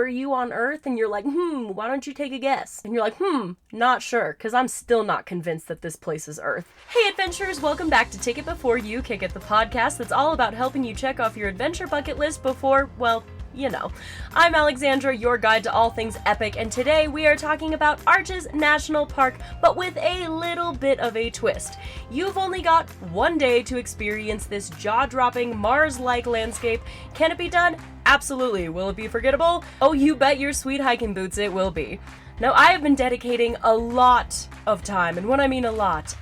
were you on Earth? And you're like, why don't you take a guess? And you're like, not sure, because I'm still not convinced that this place is Earth. Hey adventurers, welcome back to Take It Before You Kick It, the podcast that's all about helping you check off your adventure bucket list before, well, you know. I'm Alexandra, your guide to all things epic, and today we are talking about Arches National Park, but with a little bit of a twist. You've only got one day to experience this jaw-dropping, Mars-like landscape. Can it be done? Absolutely. Will it be forgettable? Oh, you bet your sweet hiking boots it will be. Now, I have been dedicating a lot of time, and when I mean a lot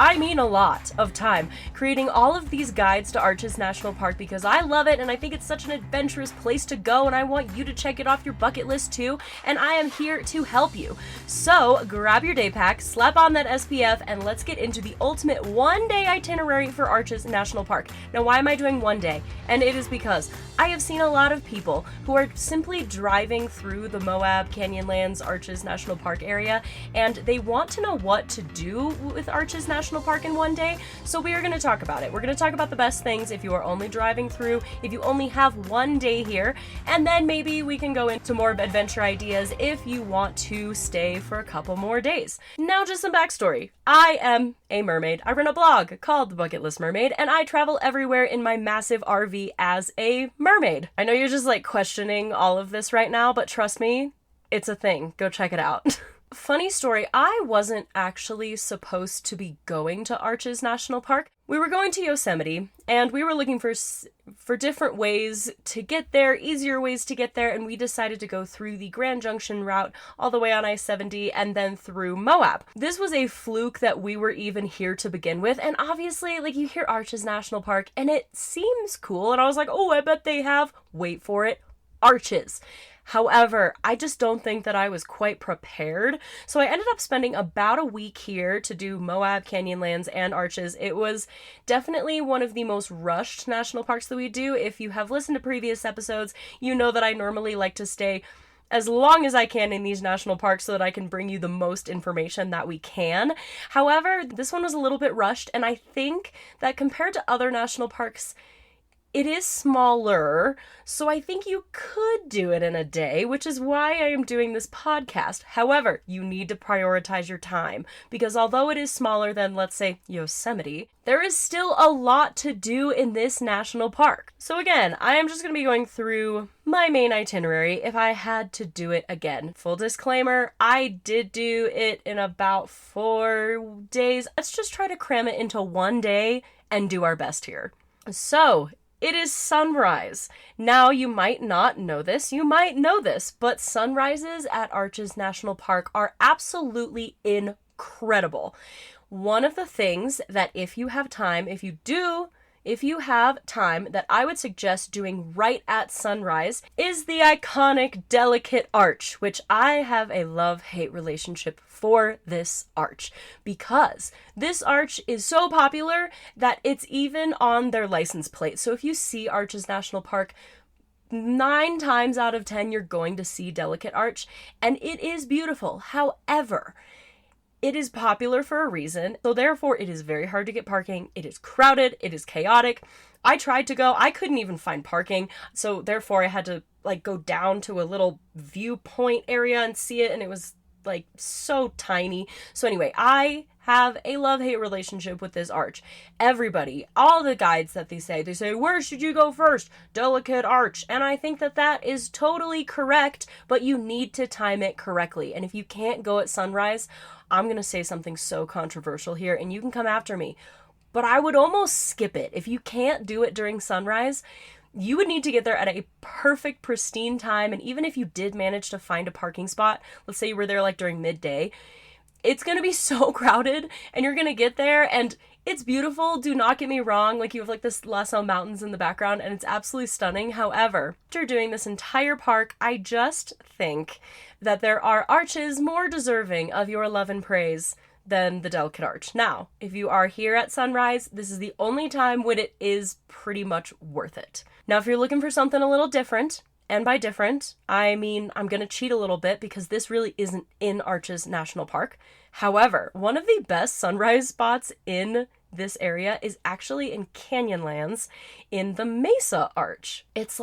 of time, creating all of these guides to Arches National Park because I love it and I think it's such an adventurous place to go and I want you to check it off your bucket list too, and I am here to help you. So, grab your day pack, slap on that SPF, and let's get into the ultimate one-day itinerary for Arches National Park. Now, why am I doing one day? And it is because I have seen a lot of people who are simply driving through the Moab, Canyonlands, Arches National Park area, and they want to know what to do with Arches National Park in one day, so we are going to talk about it. We're going to talk about the best things if you are only driving through, if you only have one day here, and then maybe we can go into more adventure ideas if you want to stay for a couple more days. Now, just some backstory. I am a mermaid. I run a blog called The Bucket List Mermaid, and I travel everywhere in my massive RV as a mermaid. I know you're just like questioning all of this right now, but trust me, it's a thing. Go check it out. Funny story, I wasn't actually supposed to be going to Arches National Park. We were going to Yosemite, and we were looking for different ways to get there, easier ways to get there, and we decided to go through the Grand Junction route all the way on I-70 and then through Moab. This was a fluke that we were even here to begin with, and obviously, like, you hear Arches National Park, and it seems cool, and I was like, oh, I bet they have, wait for it, arches. However, I just don't think that I was quite prepared, so I ended up spending about a week here to do Moab, Canyonlands, and Arches. It was definitely one of the most rushed national parks that we do. If you have listened to previous episodes, you know that I normally like to stay as long as I can in these national parks so that I can bring you the most information that we can. However, this one was a little bit rushed, and I think that compared to other national parks, it is smaller, so I think you could do it in a day, which is why I am doing this podcast. However, you need to prioritize your time, because although it is smaller than, let's say, Yosemite, there is still a lot to do in this national park. So again, I am just going to be going through my main itinerary if I had to do it again. Full disclaimer, I did do it in about 4 days. Let's just try to cram it into one day and do our best here. So, it is sunrise. Now, you might not know this, you might know this, but sunrises at Arches National Park are absolutely incredible. One of the things that if you have time, that I would suggest doing right at sunrise is the iconic Delicate Arch, which I have a love-hate relationship for this arch, because this arch is so popular that it's even on their license plate. So if you see Arches National Park, 9 times out of 10 you're going to see Delicate Arch, and it is beautiful. However, it is popular for a reason, so therefore it is very hard to get parking. It is crowded, it is chaotic. I tried to go, I couldn't even find parking, so therefore I had to go down to a little viewpoint area and see it, and it was so tiny. So anyway, I have a love-hate relationship with this arch. Everybody, all the guides that they say, where should you go first? Delicate Arch. And I think that that is totally correct, but you need to time it correctly. And if you can't go at sunrise, I'm going to say something so controversial here, and you can come after me, but I would almost skip it. If you can't do it during sunrise, you would need to get there at a perfect, pristine time, and even if you did manage to find a parking spot, let's say you were there during midday, it's going to be so crowded, and you're going to get there, and it's beautiful, do not get me wrong, you have this Lasso Mountains in the background, and it's absolutely stunning. However, after doing this entire park, I just think that there are arches more deserving of your love and praise than the Delicate Arch. Now, if you are here at sunrise, this is the only time when it is pretty much worth it. Now, if you're looking for something a little different, and by different, I mean I'm going to cheat a little bit because this really isn't in Arches National Park. However, one of the best sunrise spots in this area is actually in Canyonlands in the Mesa Arch. It's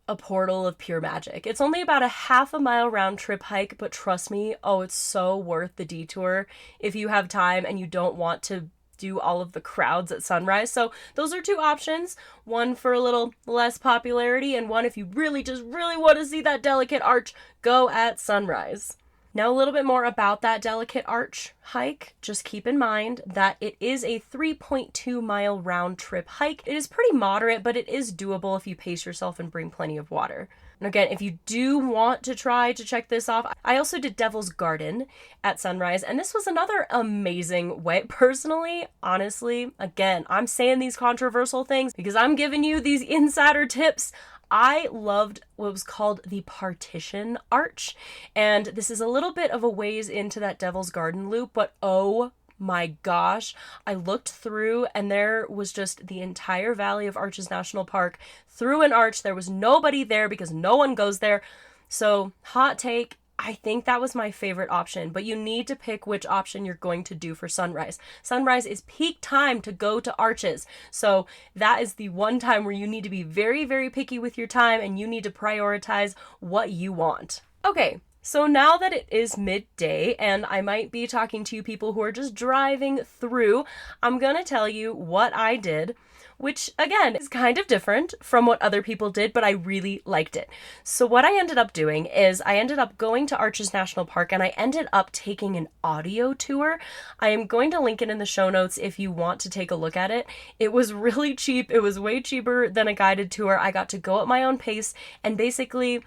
a portal of pure magic. It's only about a half a mile round trip hike, but trust me, oh, it's so worth the detour if you have time and you don't want to do all of the crowds at sunrise. So those are two options, one for a little less popularity and one if you really want to see that delicate arch, go at sunrise. Now a little bit more about that delicate arch hike. Just keep in mind that it is a 3.2 mile round trip hike. It is pretty moderate, but it is doable if you pace yourself and bring plenty of water. And again, if you do want to try to check this off, I also did Devil's Garden at sunrise, and this was another amazing way. Personally, honestly, again, I'm saying these controversial things because I'm giving you these insider tips. I loved what was called the Partition Arch, and this is a little bit of a ways into that Devil's Garden loop, but oh my gosh, I looked through and there was just the entire Valley of Arches National Park through an arch. There was nobody there because no one goes there. So, hot take, I think that was my favorite option, but you need to pick which option you're going to do for sunrise. Sunrise is peak time to go to arches. So that is the one time where you need to be very, very picky with your time and you need to prioritize what you want. Okay. So now that it is midday and I might be talking to you people who are just driving through, I'm going to tell you what I did, which again is kind of different from what other people did, but I really liked it. So what I ended up doing is I ended up going to Arches National Park and I ended up taking an audio tour. I am going to link it in the show notes if you want to take a look at it. It was really cheap. It was way cheaper than a guided tour. I got to go at my own pace and basically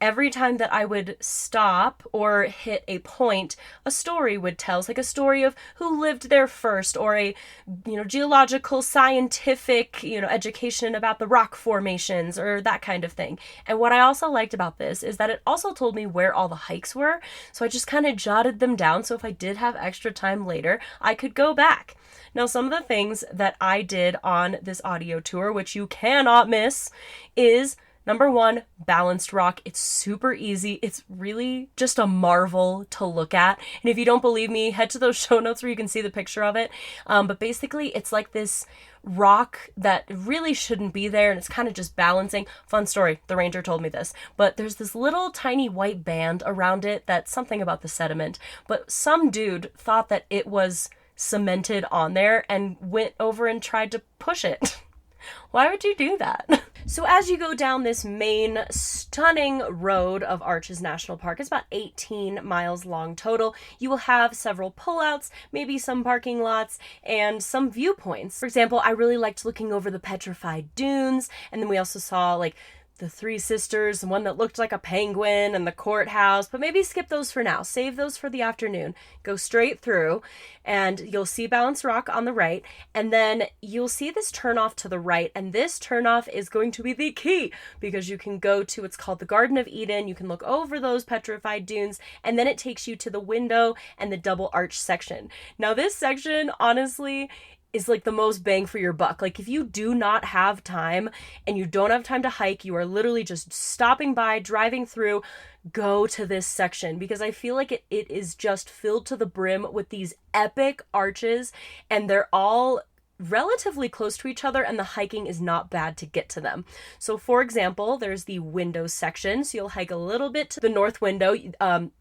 every time that I would stop or hit a point, a story would tell. It's like a story of who lived there first, or a, geological, scientific, education about the rock formations or that kind of thing. And what I also liked about this is that it also told me where all the hikes were. So I just kind of jotted them down. So if I did have extra time later, I could go back. Now, some of the things that I did on this audio tour, which you cannot miss, is number one, balanced rock. It's super easy. It's really just a marvel to look at. And if you don't believe me, head to those show notes where you can see the picture of it. But basically, it's like this rock that really shouldn't be there, and it's kind of just balancing. Fun story, the ranger told me this, but there's this little tiny white band around it that's something about the sediment. But some dude thought that it was cemented on there and went over and tried to push it. Why would you do that? So as you go down this main stunning road of Arches National Park, it's about 18 miles long total. You will have several pullouts, maybe some parking lots, and some viewpoints. For example, I really liked looking over the petrified dunes, and then we also saw the Three Sisters, the one that looked like a penguin, and the courthouse, but maybe skip those for now. Save those for the afternoon. Go straight through, and you'll see Balanced Rock on the right, and then you'll see this turnoff to the right, and this turnoff is going to be the key, because you can go to what's called the Garden of Eden. You can look over those petrified dunes, and then it takes you to the window and the double arch section. Now, this section, honestly, is the most bang for your buck. If you do not have time and you don't have time to hike, you are literally just stopping by, driving through, go to this section, because I feel like it is just filled to the brim with these epic arches, and they're all relatively close to each other, and the hiking is not bad to get to them. So for example, there's the window section, so you'll hike a little bit to the north window.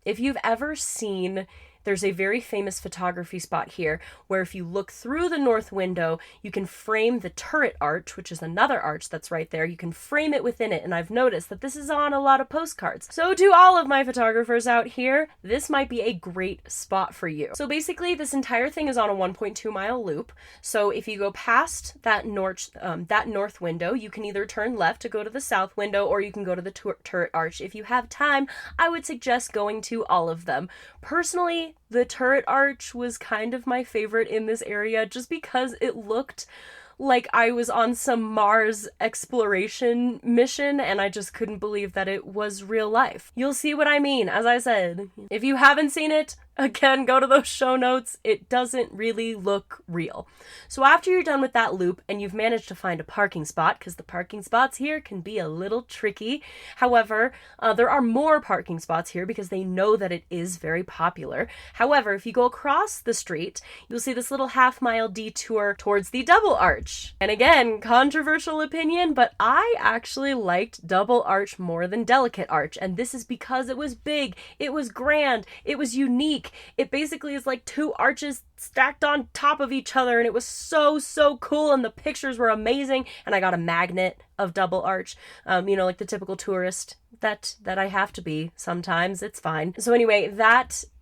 If you've ever seen, there's a very famous photography spot here where if you look through the north window, you can frame the turret arch, which is another arch that's right there. You can frame it within it, and I've noticed that this is on a lot of postcards. So to all of my photographers out here, this might be a great spot for you. So basically, this entire thing is on a 1.2 mile loop. So if you go past that north window, you can either turn left to go to the south window, or you can go to the turret arch. If you have time, I would suggest going to all of them. Personally, the turret arch was kind of my favorite in this area just because it looked like I was on some Mars exploration mission, and I just couldn't believe that it was real life. You'll see what I mean. As I said, if you haven't seen it, Again, go to those show notes. It doesn't really look real. So after you're done with that loop and you've managed to find a parking spot, because the parking spots here can be a little tricky. However, there are more parking spots here because they know that it is very popular. However, if you go across the street, you'll see this little half-mile detour towards the Double Arch. And again, controversial opinion, but I actually liked Double Arch more than Delicate Arch. And this is because it was big, it was grand, it was unique. It basically is like two arches stacked on top of each other, and it was so cool, and the pictures were amazing, and I got a magnet of Double Arch, like the typical tourist that I have to be sometimes. It's fine. So anyway,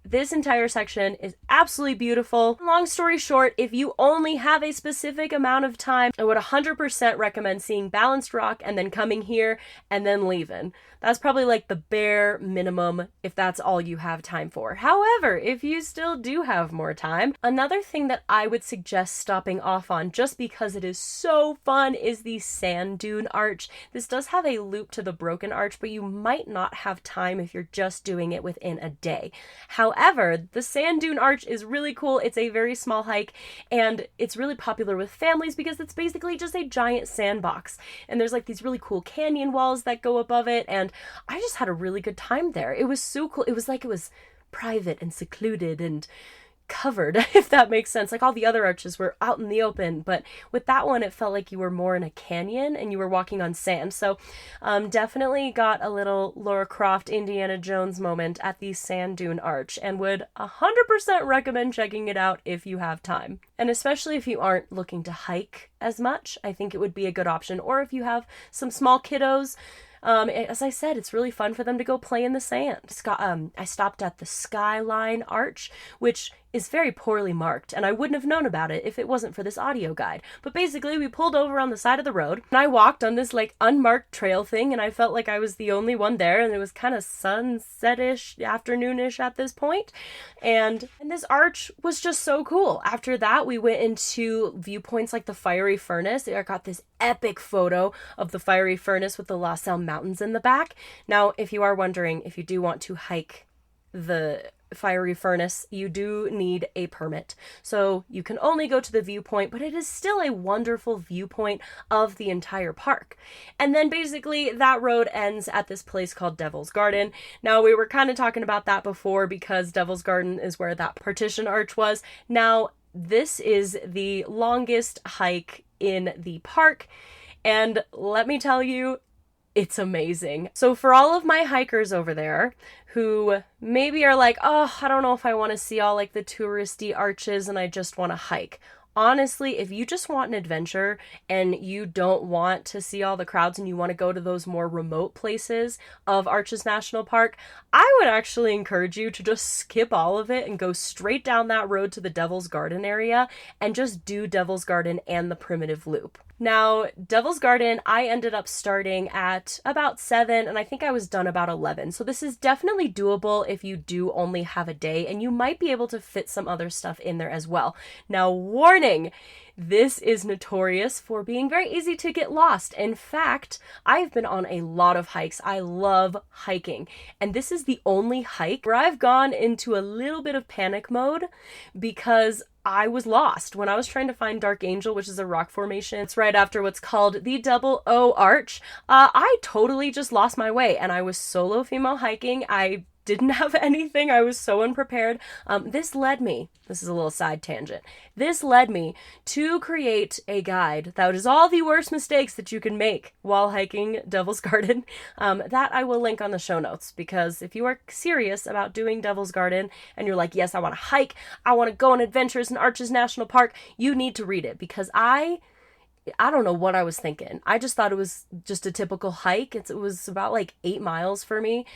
this entire section is absolutely beautiful. Long story short, if you only have a specific amount of time, I would 100% recommend seeing Balanced Rock and then coming here and then leaving. That's probably like the bare minimum if that's all you have time for. However, if you still do have more time, another thing that I would suggest stopping off on just because it is so fun is the Sand Dune Arch. This does have a loop to the Broken Arch, but you might not have time if you're just doing it within a day. However, the Sand Dune Arch is really cool. It's a very small hike, and it's really popular with families because it's basically just a giant sandbox. And there's like these really cool canyon walls that go above it, and I just had a really good time there. It was so cool. It was like it was private and secluded and covered, if that makes sense. Like all the other arches were out in the open, but with that one it felt like you were more in a canyon and you were walking on sand. So definitely got a little Lara Croft Indiana Jones moment at the Sand Dune Arch, and would 100% recommend checking it out if you have time. And especially if you aren't looking to hike as much, I think it would be a good option. Or if you have some small kiddos, as I said, it's really fun for them to go play in the sand. I stopped at the Skyline Arch, which is very poorly marked, and I wouldn't have known about it if it wasn't for this audio guide. But basically, we pulled over on the side of the road, and I walked on this like unmarked trail thing, and I felt like I was the only one there, and it was kind of sunset-ish, afternoonish at this point. And this arch was just so cool. After that, we went into viewpoints like the Fiery Furnace. I got this epic photo of the Fiery Furnace with the La Salle Mountains in the back. Now, if you are wondering, if you do want to hike the Fiery Furnace, you do need a permit. So you can only go to the viewpoint, but it is still a wonderful viewpoint of the entire park. And then basically that road ends at this place called Devil's Garden. Now, we were kind of talking about that before because Devil's Garden is where that partition arch was. Now, this is the longest hike in the park, and let me tell you, it's amazing. So for all of my hikers over there who maybe are like, oh, I don't know if I want to see all like the touristy arches and I just want to hike. Honestly, if you just want an adventure and you don't want to see all the crowds and you want to go to those more remote places of Arches National Park, I would actually encourage you to just skip all of it and go straight down that road to the Devil's Garden area and just do Devil's Garden and the Primitive Loop. Now, Devil's Garden, I ended up starting at about 7, and I think I was done about 11. So this is definitely doable if you do only have a day, and you might be able to fit some other stuff in there as well. Now, warning! This is notorious for being very easy to get lost. In fact, I've been on a lot of hikes. I love hiking. And this is the only hike where I've gone into a little bit of panic mode because I was lost when I was trying to find Dark Angel, which is a rock formation. It's right after what's called the Double O Arch. I totally just lost my way, and I was solo female hiking. I didn't have anything. I was so unprepared. This is a little side tangent. This led me to create a guide that is all the worst mistakes that you can make while hiking Devil's Garden. That I will link on the show notes, because if you are serious about doing Devil's Garden and you're like, yes, I want to hike, I want to go on adventures in Arches National Park, you need to read it, because I don't know what I was thinking. I just thought it was just a typical hike. It was about like 8 miles for me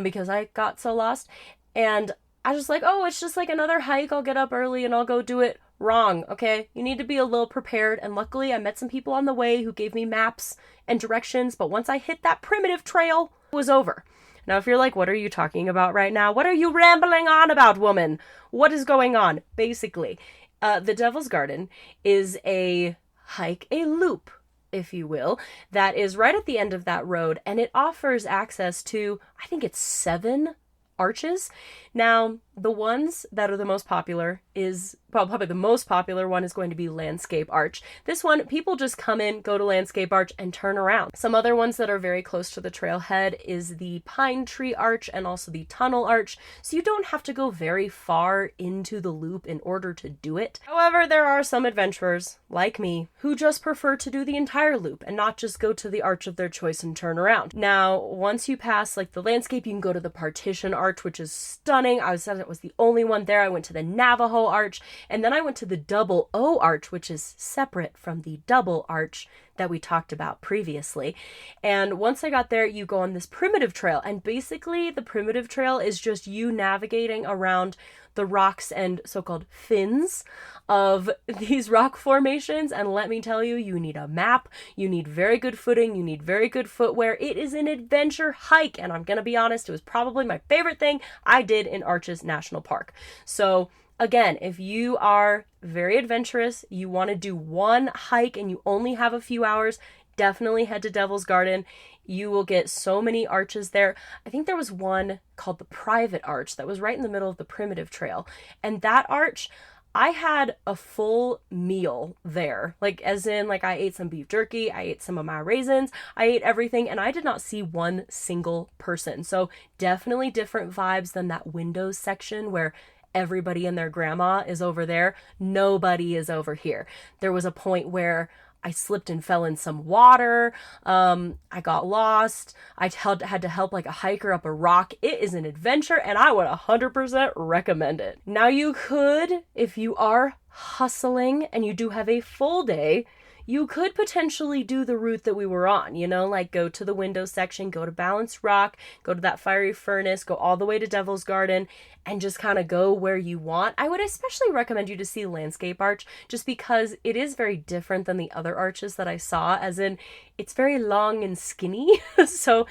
because I got so lost. And I was like, oh, it's just like another hike. I'll get up early and I'll go do it. Wrong, okay? You need to be a little prepared. And luckily I met some people on the way who gave me maps and directions. But once I hit that primitive trail, it was over. Now, if you're like, what are you talking about right now? What are you rambling on about, woman? What is going on? Basically, the Devil's Garden is a hike, a loop, if you will, that is right at the end of that road, and it offers access to, I think it's 7 arches. Now, the ones that are the most popular is, well, probably the most popular one is going to be Landscape Arch. This one, people just come in, go to Landscape Arch, and turn around. Some other ones that are very close to the trailhead is the Pine Tree Arch and also the Tunnel Arch, so you don't have to go very far into the loop in order to do it. However, there are some adventurers, like me, who just prefer to do the entire loop and not just go to the arch of their choice and turn around. Now, once you pass like the landscape, you can go to the Partition Arch, which is stunning. I said it was the only one there. I went to the Navajo Arch, and then I went to the Double O Arch, which is separate from the Double Arch that we talked about previously. And once I got there, you go on this primitive trail, and basically the primitive trail is just you navigating around the rocks and so-called fins of these rock formations. And let me tell you, you need a map, you need very good footing, you need very good footwear. It is an adventure hike, and I'm gonna be honest, it was probably my favorite thing I did in Arches National Park. So again, if you are very adventurous, you want to do one hike and you only have a few hours, definitely head to Devil's Garden. You will get so many arches there. I think there was one called the Private Arch that was right in the middle of the primitive trail. And that arch, I had a full meal there. Like, as in, like, I ate some beef jerky, I ate some of my raisins, I ate everything, and I did not see one single person. So definitely different vibes than that windows section where everybody and their grandma is over there. Nobody is over here. There was a point where I slipped and fell in some water. I got lost. I had to help like a hiker up a rock. It is an adventure, and I would 100% recommend it. Now, you could, if you are hustling and you do have a full day, you could potentially do the route that we were on, you know, like go to the window section, go to Balanced Rock, go to that fiery furnace, go all the way to Devil's Garden, and just kind of go where you want. I would especially recommend you to see Landscape Arch, just because it is very different than the other arches that I saw, as in it's very long and skinny. So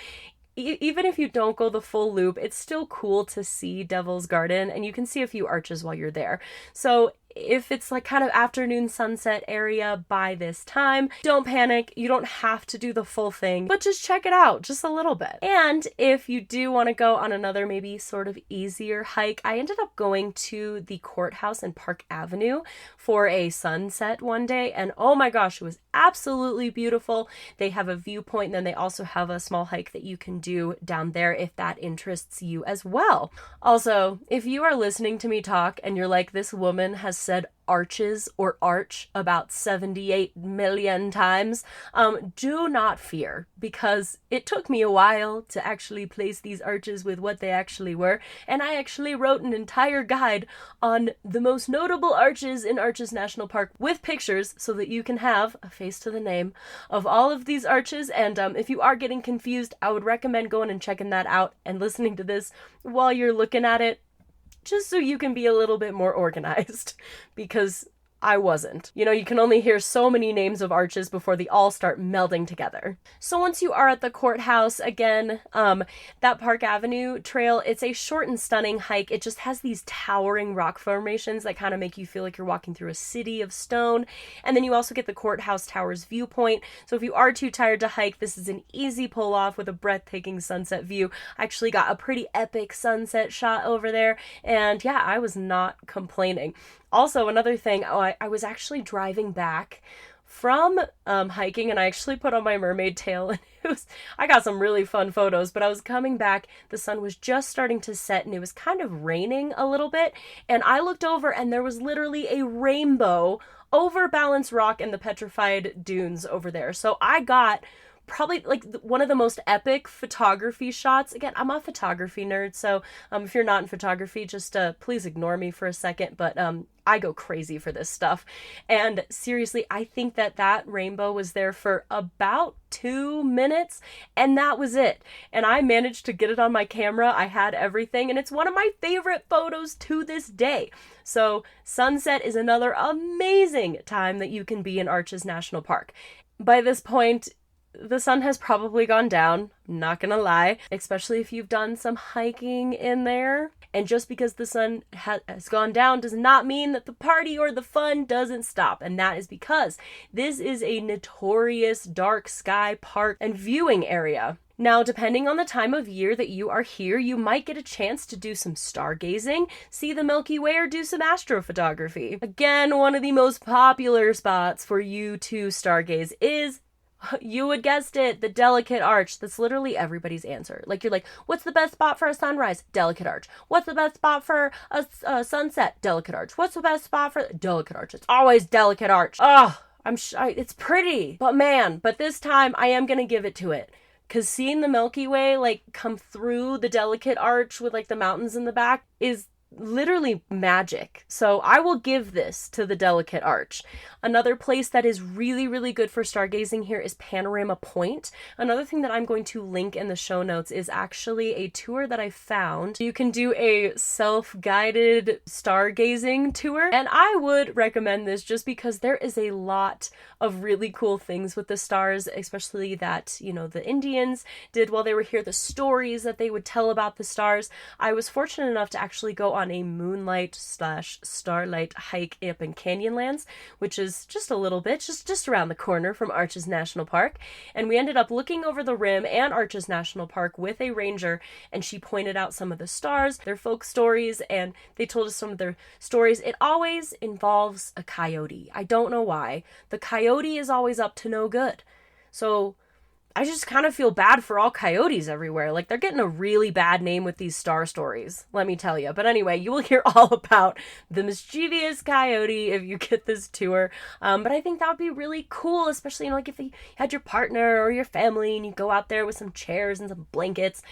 even if you don't go the full loop, it's still cool to see Devil's Garden, and you can see a few arches while you're there. So if it's like kind of afternoon sunset area by this time, don't panic. You don't have to do the full thing, but just check it out just a little bit. And if you do want to go on another maybe sort of easier hike, I ended up going to the Courthouse and Park Avenue for a sunset one day, and oh my gosh, it was absolutely beautiful. They have a viewpoint, and then they also have a small hike that you can do down there if that interests you as well. Also, if you are listening to me talk and you're like, this woman has said arches or arch about 78 million times, do not fear, because it took me a while to actually place these arches with what they actually were, and I actually wrote an entire guide on the most notable arches in Arches National Park with pictures, so that you can have a face to the name of all of these arches. And if you are getting confused, I would recommend going and checking that out and listening to this while you're looking at it, just so you can be a little bit more organized, because I wasn't. You know, you can only hear so many names of arches before they all start melding together. So once you are at the courthouse, again, that Park Avenue trail, it's a short and stunning hike. It just has these towering rock formations that kind of make you feel like you're walking through a city of stone. And then you also get the Courthouse Towers viewpoint. So if you are too tired to hike, this is an easy pull off with a breathtaking sunset view. I actually got a pretty epic sunset shot over there, and yeah, I was not complaining. Also, another thing, I was actually driving back from hiking, and I actually put on my mermaid tail, and I got some really fun photos, but I was coming back, the sun was just starting to set, and it was kind of raining a little bit, and I looked over, and there was literally a rainbow over Balanced Rock and the petrified dunes over there. So I got probably like one of the most epic photography shots. Again, I'm a photography nerd, so if you're not in photography, just please ignore me for a second, but I go crazy for this stuff. And seriously, I think that rainbow was there for about 2 minutes, and that was it. And I managed to get it on my camera. I had everything, and it's one of my favorite photos to this day. So sunset is another amazing time that you can be in Arches National Park. By this point, the sun has probably gone down, not gonna lie, especially if you've done some hiking in there. And just because the sun has gone down does not mean that the party or the fun doesn't stop. And that is because this is a notorious dark sky park and viewing area. Now, depending on the time of year that you are here, you might get a chance to do some stargazing, see the Milky Way, or do some astrophotography. Again, one of the most popular spots for you to stargaze is, you had guessed it, the Delicate Arch. That's literally everybody's answer. Like, you're like, what's the best spot for a sunrise? Delicate Arch. What's the best spot for a sunset? Delicate Arch. What's the best spot for Delicate Arch? It's always Delicate Arch. Ugh, it's pretty. But this time I am gonna give it to it. Because seeing the Milky Way, like, come through the Delicate Arch with, like, the mountains in the back is literally magic. So I will give this to the Delicate Arch. Another place that is really, really good for stargazing here is Panorama Point. Another thing that I'm going to link in the show notes is actually a tour that I found. You can do a self-guided stargazing tour, and I would recommend this just because there is a lot of really cool things with the stars, especially that, you know, the Indians did while they were here, the stories that they would tell about the stars. I was fortunate enough to actually go on a moonlight/starlight hike up in Canyonlands, which is just a little bit, just around the corner from Arches National Park. And we ended up looking over the rim and Arches National Park with a ranger, and she pointed out some of the stars, their folk stories, and they told us some of their stories. It always involves a coyote. I don't know why. The coyote is always up to no good. So I just kind of feel bad for all coyotes everywhere. Like, they're getting a really bad name with these star stories, let me tell you. But anyway, you will hear all about the mischievous coyote if you get this tour. But I think that would be really cool, especially, you know, like if you had your partner or your family and you go out there with some chairs and some blankets,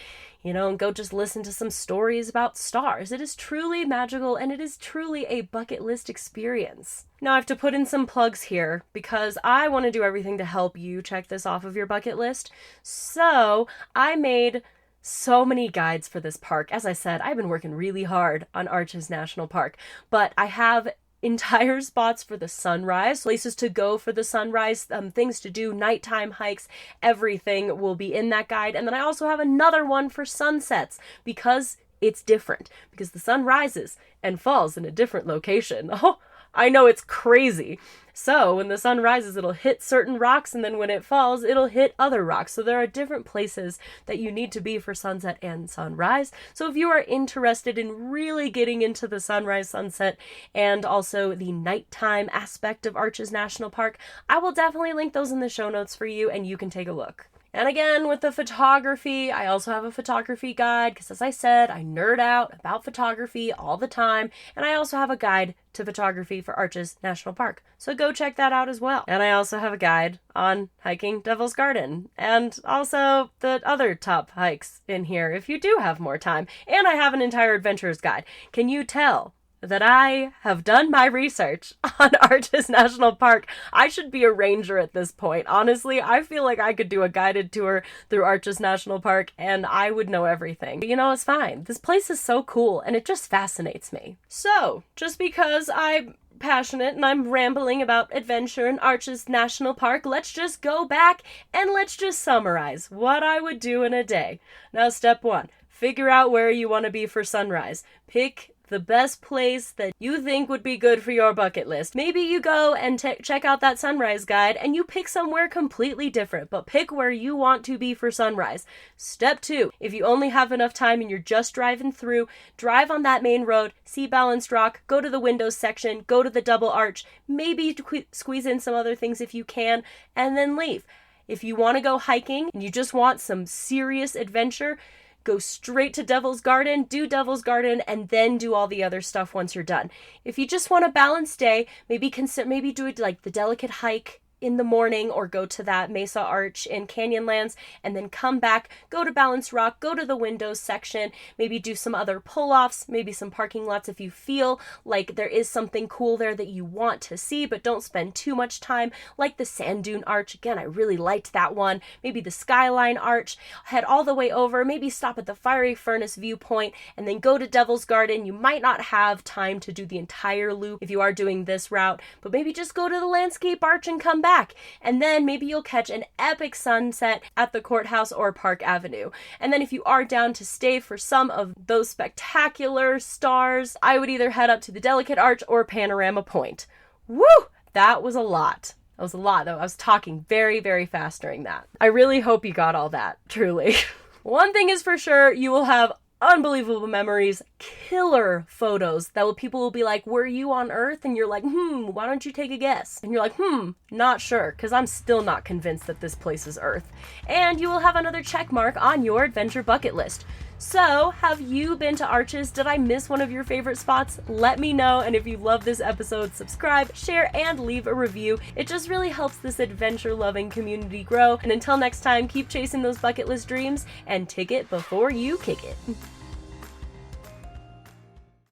you know, and go just listen to some stories about stars. It is truly magical, and it is truly a bucket list experience. Now, I have to put in some plugs here because I want to do everything to help you check this off of your bucket list. So I made so many guides for this park. As I said, I've been working really hard on Arches National Park, but I have entire spots for the sunrise, places to go for the sunrise, things to do, nighttime hikes, everything will be in that guide. And then I also have another one for sunsets because it's different, because the sun rises and falls in a different location. Oh, I know, it's crazy. So when the sun rises, it'll hit certain rocks, and then when it falls, it'll hit other rocks. So there are different places that you need to be for sunset and sunrise. So if you are interested in really getting into the sunrise, sunset, and also the nighttime aspect of Arches National Park, I will definitely link those in the show notes for you, and you can take a look. And again, with the photography, I also have a photography guide because, as I said, I nerd out about photography all the time. And I also have a guide to photography for Arches National Park. So go check that out as well. And I also have a guide on hiking Devil's Garden and also the other top hikes in here if you do have more time. And I have an entire adventurer's guide. Can you tell that I have done my research on Arches National Park? I should be a ranger at this point. Honestly, I feel like I could do a guided tour through Arches National Park and I would know everything. But you know, it's fine. This place is so cool and it just fascinates me. So, just because I'm passionate and I'm rambling about adventure in Arches National Park, let's just go back and let's just summarize what I would do in a day. Now, step 1, figure out where you want to be for sunrise. Pick the best place that you think would be good for your bucket list. Maybe you go and check out that sunrise guide and you pick somewhere completely different, but pick where you want to be for sunrise. Step 2, if you only have enough time and you're just driving through, drive on that main road, see Balanced Rock, go to the windows section, go to the Double Arch, maybe squeeze in some other things if you can, and then leave. If you want to go hiking and you just want some serious adventure, go straight to Devil's Garden, do Devil's Garden, and then do all the other stuff once you're done. If you just want a balanced day, maybe do it like the Delicate hike in the morning, or go to that Mesa Arch in Canyonlands and then come back, go to Balanced Rock, go to the windows section, maybe do some other pull-offs, maybe some parking lots if you feel like there is something cool there that you want to see, but don't spend too much time, like the Sand Dune Arch. Again, I really liked that one. Maybe the Skyline Arch, head all the way over, maybe stop at the Fiery Furnace viewpoint, and then go to Devil's Garden. You might not have time to do the entire loop if you are doing this route, but maybe just go to the Landscape Arch and come back. And then maybe you'll catch an epic sunset at the Courthouse or Park Avenue. And then if you are down to stay for some of those spectacular stars, I would either head up to the Delicate Arch or Panorama Point. Woo! That was a lot. That was a lot, though. I was talking very, very fast during that. I really hope you got all that, truly. One thing is for sure, you will have unbelievable memories, killer photos that people will be like, were you on Earth? And you're like, why don't you take a guess? And you're like, not sure, because I'm still not convinced that this place is Earth. And you will have another check mark on your adventure bucket list. So, have you been to Arches? Did I miss one of your favorite spots? Let me know, and if you love this episode, subscribe, share, and leave a review. It just really helps this adventure-loving community grow. And until next time, keep chasing those bucket list dreams, and take it before you kick it.